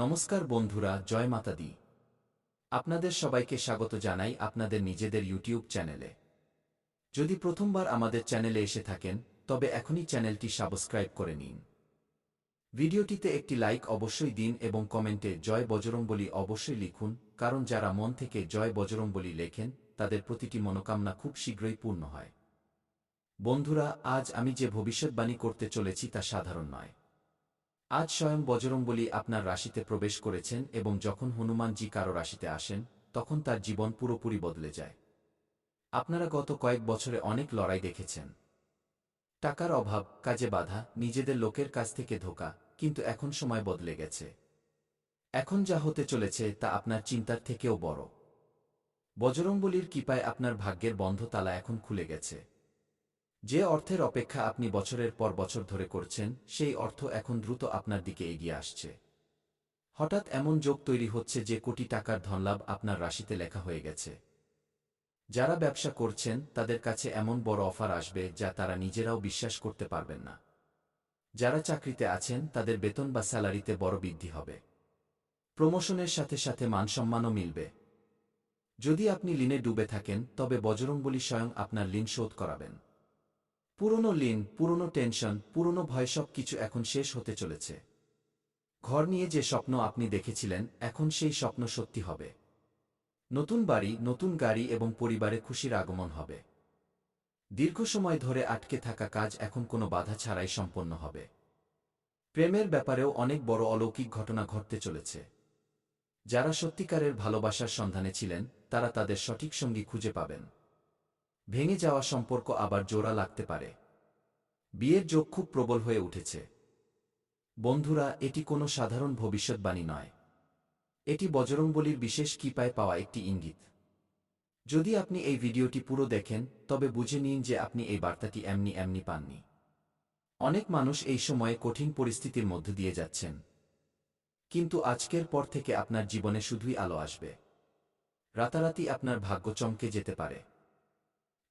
নমস্কার বন্ধুরা, জয় মাতা দি। আপনাদের সবাইকে স্বাগত জানাই আপনাদের নিজেদের ইউটিউব চ্যানেলে। যদি প্রথমবার আমাদের চ্যানেলে এসে থাকেন তবে এখনই চ্যানেলটি সাবস্ক্রাইব করে নিন। ভিডিওটিতে একটি লাইক অবশ্যই দিন এবং কমেন্টে জয় বজরংবলী অবশ্যই লিখুন, কারণ যারা মন থেকে জয় বজরংবলী লেখেন তাদের প্রতিটি মনোকামনা খুব শীঘ্রই পূর্ণ হয়। বন্ধুরা, আজ আমি যে ভবিষ্যৎবাণী করতে চলেছি তা সাধারণ নয়। আজ স্বয়ং বজরংবলী আপনার রাশিতে প্রবেশ করেছেন এবং যখন হনুমানজি কারো রাশিতে আসেন তখন তার জীবন পুরোপুরি বদলে যায়। আপনারা গত কয়েক বছরে অনেক লড়াই দেখেছেন। টাকার অভাব, কাজে বাধা, নিজেদের লোকের কাছ থেকে ধোঁকা, কিন্তু এখন সময় বদলে গেছে। এখন যা হতে চলেছে তা আপনার চিন্তার থেকেও বড়। বজরংবলীর কৃপায় আপনার ভাগ্যের বন্ধ তালা এখন খুলে গেছে। যে অর্থের অপেক্ষা আপনি বছরের পর বছর ধরে করছেন সেই অর্থ এখন দ্রুত আপনার দিকে এগিয়ে আসছে। হঠাৎ এমন যোগ তৈরি হচ্ছে যে কোটি টাকার ধনলাভ আপনার রাশিতে লেখা হয়ে গেছে। যারা ব্যবসা করছেন তাদের কাছে এমন বড় অফার আসবে যা তারা নিজেরাও বিশ্বাস করতে পারবেন না। যারা চাকরিতে আছেন তাদের বেতন বা স্যালারিতে বড় বৃদ্ধি হবে। প্রমোশনের সাথে সাথে মানসম্মানও মিলবে। যদি আপনি ঋণে ডুবে থাকেন তবে বজরংবলী স্বয়ং আপনার ঋণ শোধ করাবেন। পুরনো ঋণ, পুরনো টেনশন, পুরনো ভয় সব কিছু এখন শেষ হতে চলেছে। ঘর নিয়ে যে স্বপ্ন আপনি দেখেছিলেন এখন সেই স্বপ্ন সত্যি হবে। নতুন বাড়ি, নতুন গাড়ি এবং পরিবারে খুশির আগমন হবে। দীর্ঘ সময় ধরে আটকে থাকা কাজ এখন কোনো বাধা ছাড়াই সম্পন্ন হবে। প্রেমের ব্যাপারেও অনেক বড় অলৌকিক ঘটনা ঘটতে চলেছে। যারা সত্যিকারের ভালোবাসার সন্ধানে ছিলেন তারা তাদের সঠিক সঙ্গী খুঁজে পাবেন। ভেঙে যাওয়া সম্পর্ক আবার জোড়া লাগতে পারে। বিয়ের যোগ খুব প্রবল হয়ে উঠেছে। বন্ধুরা, এটি কোনো সাধারণ ভবিষ্যৎবাণী নয়। এটি বজরংবলীর বিশেষ কৃপায় পাওয়া একটি ইঙ্গিত। যদি আপনি এই ভিডিওটি পুরো দেখেন তবে বুঝে নিন যে আপনি এই বার্তাটি এমনি এমনি পাননি। অনেক মানুষ এই সময়ে কঠিন পরিস্থিতির মধ্য দিয়ে যাচ্ছেন, কিন্তু আজকের পর থেকে আপনার জীবনে শুধুই আলো আসবে। রাতারাতি আপনার ভাগ্য চমকে যেতে পারে।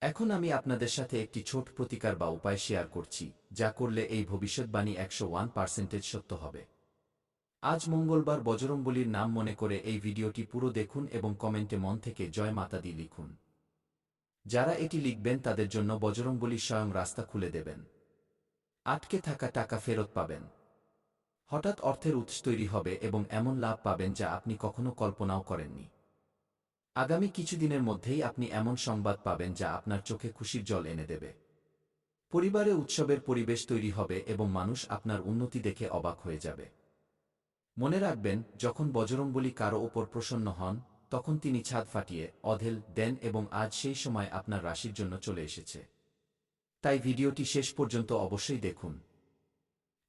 এখন আমি আপনাদের সাথে একটি ছোট প্রতিকার বা উপায় শেয়ার করছি, যা করলে এই ভবিষ্যৎবাণী 101% সত্য হবে। আজ মঙ্গলবার, বজরংবলীর নাম মনে করে এই ভিডিওটি পুরো দেখুন এবং কমেন্টে মন থেকে জয় মাতা দি লিখুন। যারা এটি লিখবেন তাদের জন্য বজরংবলী স্বয়ং রাস্তা খুলে দেবেন। আটকে থাকা টাকা ফেরত পাবেন। হঠাৎ অর্থের উৎস তৈরি হবে এবং এমন লাভ পাবেন যা আপনি কখনো কল্পনাও করেননি। আগামী কিছুদিনের মধ্যেই আপনি এমন সংবাদ পাবেন যা আপনার চোখে খুশির জল এনে দেবে। পরিবারে উৎসবের পরিবেশ তৈরি হবে এবং মানুষ আপনার উন্নতি দেখে অবাক হয়ে যাবে। মনে রাখবেন, যখন বজরংবলী কারো ওপর প্রসন্ন হন তখন তিনি ছাদ ফাটিয়ে অঢেল দেন এবং আজ সেই সময় আপনার রাশির জন্য চলে এসেছে। তাই ভিডিওটি শেষ পর্যন্ত অবশ্যই দেখুন।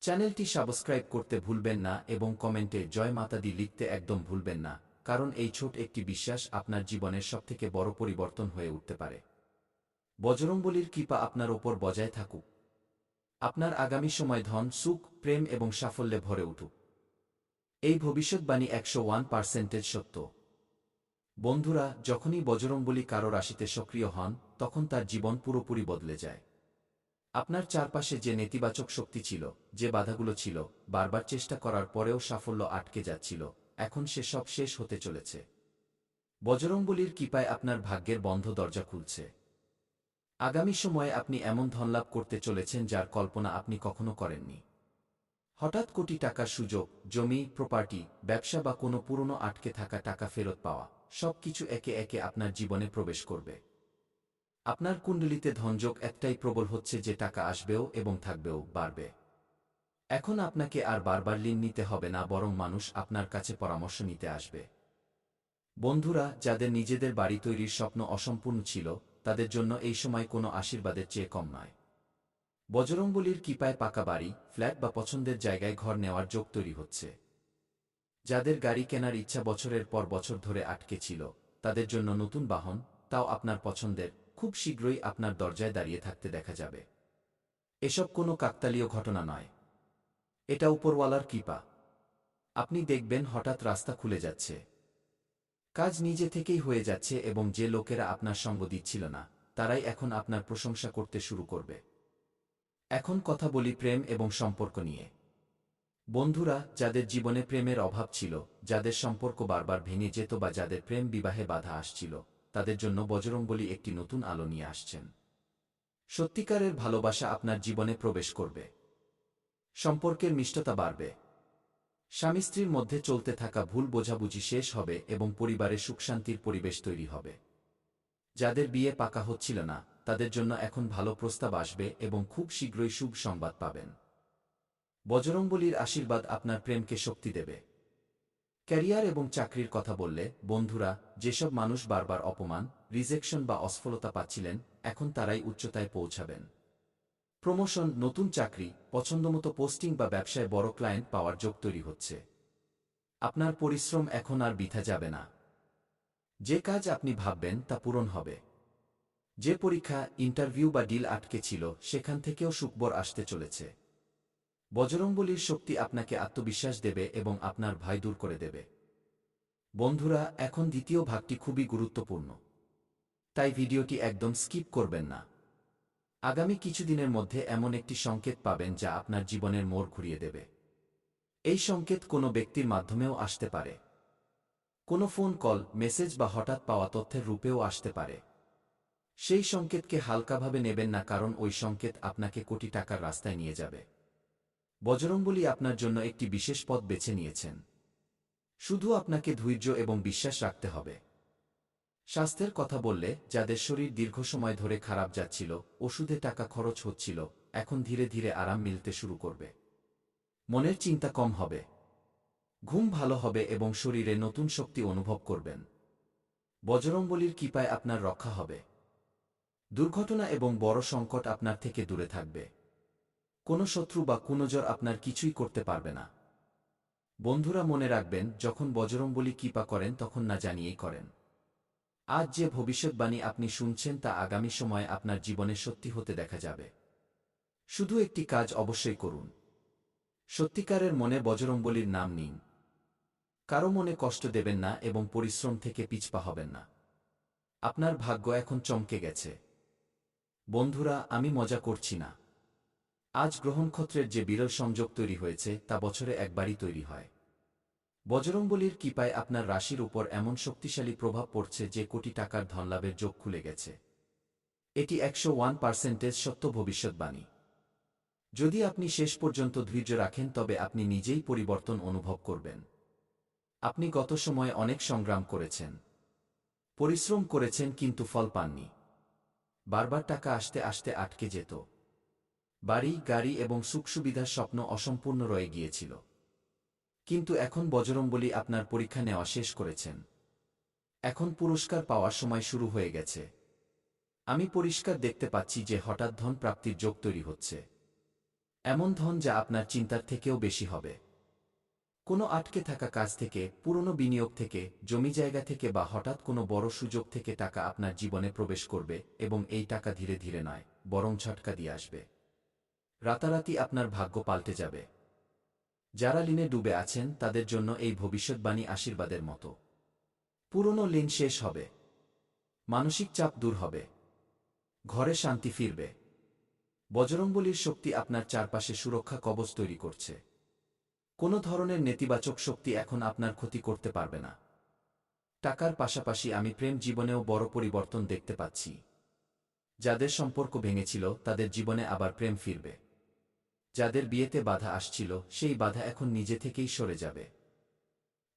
চ্যানেলটি সাবস্ক্রাইব করতে ভুলবেন না এবং কমেন্টে জয় মাতা দি লিখতে একদম ভুলবেন না, কারণ এই ছোট একটি বিশ্বাস আপনার জীবনের সবথেকে বড় পরিবর্তন হয়ে উঠতে পারে। বজরংবলীর কৃপা আপনার ওপর বজায় থাকুক। আপনার আগামী সময় ধন, সুখ, প্রেম এবং সাফল্যে ভরে উঠুক। এই ভবিষ্যৎবাণী 101% সত্য। বন্ধুরা, যখনই বজরংবলী কারো রাশিতে সক্রিয় হন তখন তার জীবন পুরোপুরি বদলে যায়। আপনার চারপাশে যে নেতিবাচক শক্তি ছিল, যে বাধাগুলো ছিল, বারবার চেষ্টা করার পরেও সাফল্য আটকে যাচ্ছিল, এখন সেসব শেষ হতে চলেছে। বজরংবলীর কৃপায় আপনার ভাগ্যের বন্ধ দরজা খুলছে। আগামী সময়ে আপনি এমন ধনলাভ করতে চলেছেন যার কল্পনা আপনি কখনো করেননি। হঠাৎ কোটি টাকার সুযোগ, জমি, প্রপার্টি, ব্যবসা বা কোনো পুরনো আটকে থাকা টাকা ফেরত পাওয়া, সবকিছু একে একে আপনার জীবনে প্রবেশ করবে। আপনার কুণ্ডলিতে ধনযোগ একটাই প্রবল হচ্ছে যে টাকা আসবেও এবং থাকবেও, বাড়বে। এখন আপনাকে আর বারবার ঋণ নিতে হবে না, বরং মানুষ আপনার কাছে পরামর্শ নিতে আসবে। বন্ধুরা, যাদের নিজেদের বাড়ি তৈরির স্বপ্ন অসম্পূর্ণ ছিল তাদের জন্য এই সময় কোনো আশীর্বাদের চেয়ে কম নয়। বজরংবলীর কৃপায় পাকা বাড়ি, ফ্ল্যাট বা পছন্দের জায়গায় ঘর নেওয়ার যোগ তৈরি হচ্ছে। যাদের গাড়ি কেনার ইচ্ছা বছরের পর বছর ধরে আটকে ছিল তাদের জন্য নতুন বাহন, তাও আপনার পছন্দের, খুব শীঘ্রই আপনার দরজায় দাঁড়িয়ে থাকতে দেখা যাবে। এসব কোনো কাকতালীয় ঘটনা নয়, এটা উপরওয়ালার কৃপা। আপনি দেখবেন হঠাৎ রাস্তা খুলে যাচ্ছে, কাজ নিজে থেকেই হয়ে যাচ্ছে এবং যে লোকেরা আপনার সঙ্গ দিচ্ছিল না তারাই এখন আপনার প্রশংসা করতে শুরু করবে। এখন কথা বলি প্রেম এবং সম্পর্ক নিয়ে। বন্ধুরা, যাদের জীবনে প্রেমের অভাব ছিল, যাদের সম্পর্ক বারবার ভেঙে যেত বা যাদের প্রেম বিবাহে বাধা আসছিল, তাদের জন্য বজরংবলী একটি নতুন আলো নিয়ে আসছেন। সত্যিকারের ভালোবাসা আপনার জীবনে প্রবেশ করবে। সম্পর্কের মিষ্টতা বাড়বে। স্বামী স্ত্রীর মধ্যে চলতে থাকা ভুল বোঝাবুঝি শেষ হবে এবং পরিবারে সুখশান্তির পরিবেশ তৈরি হবে। যাদের বিয়ে পাকা হচ্ছিল না, তাদের জন্য এখন ভালো প্রস্তাব আসবে এবং খুব শীঘ্রই শুভ সংবাদ পাবেন। বজরংবলীর আশীর্বাদ আপনার প্রেমকে শক্তি দেবে। ক্যারিয়ার এবং চাকরির কথা বললে, বন্ধুরা, যেসব মানুষ বারবার অপমান, রিজেকশন বা অসফলতা পাচ্ছিলেন, এখন তারাই উচ্চতায় পৌঁছাবেন। প্রমোশন, নতুন চাকরি, পছন্দমতো পোস্টিং বা ব্যবসায় বড় ক্লায়েন্ট পাওয়ার যোগ তৈরি হচ্ছে। আপনার পরিশ্রম এখন আর বৃথা যাবে না। যে কাজ আপনি ভাববেন তা পূরণ হবে। যে পরীক্ষা, ইন্টারভিউ বা ডিল আটকে ছিল, সেখান থেকেও সুখবর আসতে চলেছে। বজরংবলীর শক্তি আপনাকে আত্মবিশ্বাস দেবে এবং আপনার ভয় দূর করে দেবে। বন্ধুরা, এখন দ্বিতীয় ভাগটি খুবই গুরুত্বপূর্ণ, তাই ভিডিওটি একদম স্কিপ করবেন না। আগামী কিছুদিনের মধ্যে এমন একটি সংকেত পাবেন যা আপনার জীবনের মোড় ঘুরিয়ে দেবে। এই সংকেত কোনো ব্যক্তির মাধ্যমেও আসতে পারে। কোনো ফোন কল, মেসেজ বা হঠাৎ পাওয়া তথ্যের রূপেও আসতে পারে। সেই সংকেতকে হালকাভাবে নেবেন না, কারণ ওই সংকেত আপনাকে কোটি টাকার রাস্তায় নিয়ে যাবে। বজরংবলী আপনার জন্য একটি বিশেষ পথ বেছে নিয়েছেন। শুধু আপনাকে ধৈর্য এবং বিশ্বাস রাখতে হবে। স্বাস্থ্যের কথা বললে, যাদের শরীর দীর্ঘ সময় ধরে খারাপ যাচ্ছিল, ওষুধে টাকা খরচ হচ্ছিল, এখন ধীরে ধীরে আরাম মিলতে শুরু করবে। মনের চিন্তা কম হবে, ঘুম ভালো হবে এবং শরীরে নতুন শক্তি অনুভব করবেন। বজরংবলীর কৃপায় আপনার রক্ষা হবে। দুর্ঘটনা এবং বড় সংকট আপনার থেকে দূরে থাকবে। কোনো শত্রু বা কুনজর আপনার কিছুই করতে পারবে না। বন্ধুরা, মনে রাখবেন, যখন বজরংবলী কৃপা করেন তখন না জানিয়েই করেন। আজ যে ভবিষ্যৎবাণী আপনি শুনছেন তা আগামী সময়ে আপনার জীবনে সত্যি হতে দেখা যাবে। শুধু একটি কাজ অবশ্যই করুন। সত্যিকারের মনে বজরংবলীর নাম নিন। কারো মনে কষ্ট দেবেন না এবং পরিশ্রম থেকে পিছপা হবেন না। আপনার ভাগ্য এখন চমকে গেছে। বন্ধুরা, আমি মজা করছি না। আজ গ্রহনক্ষত্রের যে বিরল সংযোগ তৈরি হয়েছে তা বছরে একবারই তৈরি হয়। বজরংবলীর কৃপায় আপনার রাশির উপর এমন শক্তিশালী প্রভাব পড়ছে যে কোটি টাকার ধনলাভের যোগ খুলে গেছে। এটি 101% সত্য ভবিষ্যৎবাণী। যদি আপনি শেষ পর্যন্ত ধৈর্য রাখেন তবে আপনি নিজেই পরিবর্তন অনুভব করবেন। আপনি গত সময়ে অনেক সংগ্রাম করেছেন, পরিশ্রম করেছেন, কিন্তু ফল পাননি। বারবার টাকা আসতে আসতে আটকে যেত। বাড়ি, গাড়ি এবং সুখ সুবিধার স্বপ্ন অসম্পূর্ণ রয়ে গিয়েছিল। কিন্তু এখন বজরংবলী আপনার পরীক্ষা নেওয়া শেষ করেছেন। এখন পুরস্কার পাওয়ার সময় শুরু হয়ে গেছে। আমি পরিষ্কার দেখতে পাচ্ছি যে হঠাৎ ধন প্রাপ্তির যোগ তৈরি হচ্ছে। এমন ধন যা আপনার চিন্তার থেকেও বেশি হবে। কোনো আটকে থাকা কাজ থেকে, পুরনো বিনিয়োগ থেকে, জমি জায়গা থেকে বা হঠাৎ কোনো বড় সুযোগ থেকে টাকা আপনার জীবনে প্রবেশ করবে এবং এই টাকা ধীরে ধীরে নয়, বরং ঝটকা দিয়ে আসবে। রাতারাতি আপনার ভাগ্য পাল্টে যাবে। যারা ঋণে ডুবে আছেন তাদের জন্য এই ভবিষ্যৎবাণী আশীর্বাদের মতো। পুরনো ঋণ শেষ হবে, মানসিক চাপ দূর হবে, ঘরে শান্তি ফিরবে। বজরংবলীর শক্তি আপনার চারপাশে সুরক্ষা কবচ তৈরি করছে। কোনো ধরনের নেতিবাচক শক্তি এখন আপনার ক্ষতি করতে পারবে না। টাকার পাশাপাশি আমি প্রেম জীবনেও বড় পরিবর্তন দেখতে পাচ্ছি। যাদের সম্পর্ক ভেঙেছিল তাদের জীবনে আবার প্রেম ফিরবে। যাদের বিয়েতে বাধা আসছিল সেই বাধা এখন নিজে থেকেই সরে যাবে।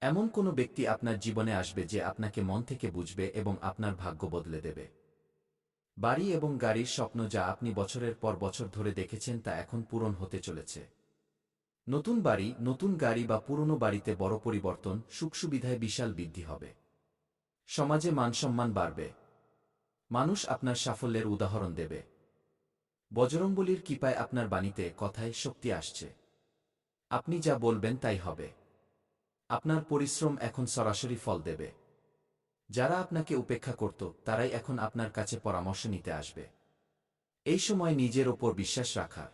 এমন কোনো ব্যক্তি আপনার জীবনে আসবে যে আপনাকে মন থেকে বুঝবে এবং আপনার ভাগ্য বদলে দেবে। বাড়ি এবং গাড়ির স্বপ্ন যা আপনি বছরের পর বছর ধরে দেখেছেন তা এখন পূরণ হতে চলেছে। নতুন বাড়ি, নতুন গাড়ি বা পুরনো বাড়িতে বড় পরিবর্তন, সুখ সুবিধায় বিশাল বৃদ্ধি হবে। সমাজে মানসম্মান বাড়বে। মানুষ আপনার সাফল্যের উদাহরণ দেবে। বজরংবলীর কৃপায় আপনার বাণীতে, কথায় শক্তি আসছে। আপনি যা বলবেন তাই হবে। আপনার পরিশ্রম এখন সরাসরি ফল দেবে। যারা আপনাকে উপেক্ষা করত তারাই এখন আপনার কাছে পরামর্শ নিতে আসবে। এই সময় নিজের ওপর বিশ্বাস রাখার।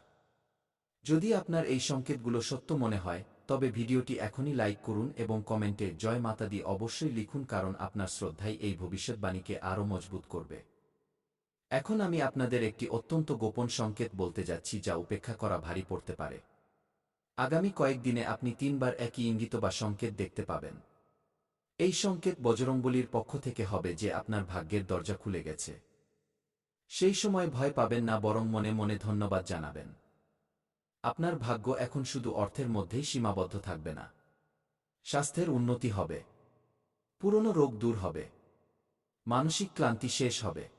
যদি আপনার এই সংকেতগুলো সত্য মনে হয় তবে ভিডিওটি এখনই লাইক করুন এবং কমেন্টে জয় মাতা দি অবশ্যই লিখুন, কারণ আপনার শ্রদ্ধাই এই ভবিষ্যৎবাণীকে আরও মজবুত করবে। এখন আমি আপনাদের একটি অত্যন্ত গোপন সংকেত বলতে যাচ্ছি যা উপেক্ষা করা ভারী পড়তে পারে। আগামী কয়েকদিনে আপনি 3বার একই ইঙ্গিত বা সংকেত দেখতে পাবেন। এই সংকেত বজরংবলীর পক্ষ থেকে হবে যে আপনার ভাগ্যের দরজা খুলে গেছে। সেই সময় ভয় পাবেন না, বরং মনে মনে ধন্যবাদ জানাবেন। আপনার ভাগ্য এখন শুধু অর্থের মধ্যেই সীমাবদ্ধ থাকবে না। স্বাস্থ্যের উন্নতি হবে, পুরনো রোগ দূর হবে, মানসিক ক্লান্তি শেষ হবে,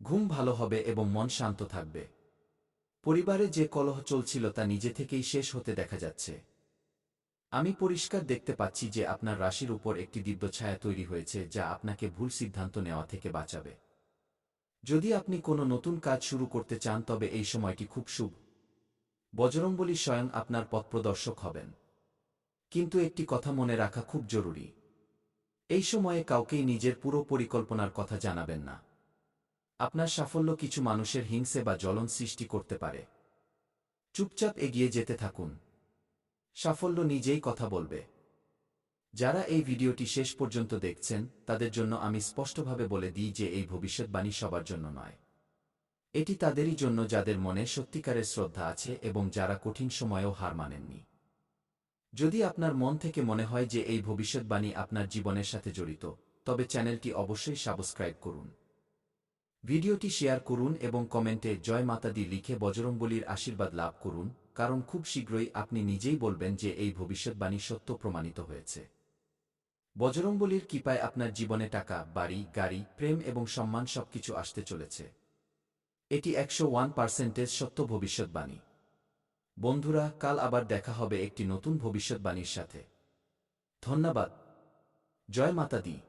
ঘুম ভালো হবে এবং মন শান্ত থাকবে। পরিবারে যে কলহ চলছিল তা নিজে থেকেই শেষ হতে দেখা যাচ্ছে। আমি পরিষ্কার দেখতে পাচ্ছি যে আপনার রাশির উপর একটি দিব্য ছায়া তৈরি হয়েছে যা আপনাকে ভুল সিদ্ধান্ত নেওয়া থেকে বাঁচাবে। যদি আপনি কোনো নতুন কাজ শুরু করতে চান তবে এই সময়টি খুব শুভ। বজরংবলী স্বয়ং আপনার পথপ্রদর্শক হবেন। কিন্তু একটি কথা মনে রাখা খুব জরুরি। এই সময়ে কাউকেই নিজের পুরো পরিকল্পনার কথা জানাবেন না। আপনার সাফল্য কিছু মানুষের হিংসে বা জ্বলন সৃষ্টি করতে পারে। চুপচাপ এগিয়ে যেতে থাকুন। সাফল্য নিজেই কথা বলবে। যারা এই ভিডিওটি শেষ পর্যন্ত দেখছেন তাদের জন্য আমি স্পষ্টভাবে বলে দিই যে এই ভবিষ্যৎবাণী সবার জন্য নয়। এটি তাদেরই জন্য যাদের মনে সত্যিকারের শ্রদ্ধা আছে এবং যারা কঠিন সময়েও হার মানেননি। যদি আপনার মন থেকে মনে হয় যে এই ভবিষ্যৎবাণী আপনার জীবনের সাথে জড়িত, তবে চ্যানেলটি অবশ্যই সাবস্ক্রাইব করুন। ভিডিওটি শেয়ার করুন এবং কমেন্টে জয় মাতা দি লিখে বজরংবলীর আশীর্বাদ লাভ করুন, কারণ খুব শীঘ্রই আপনি নিজেই বলবেন যে এই ভবিষ্যৎবাণী সত্য প্রমাণিত হয়েছে। বজরংবলীর কৃপায় আপনার জীবনে টাকা, বাড়ি, গাড়ি, প্রেম এবং সম্মান সবকিছু আসতে চলেছে। এটি 101% সত্য ভবিষ্যৎবাণী। বন্ধুরা, কাল আবার দেখা হবে একটি নতুন ভবিষ্যৎবাণীর সাথে। ধন্যবাদ। জয় মাতা দি।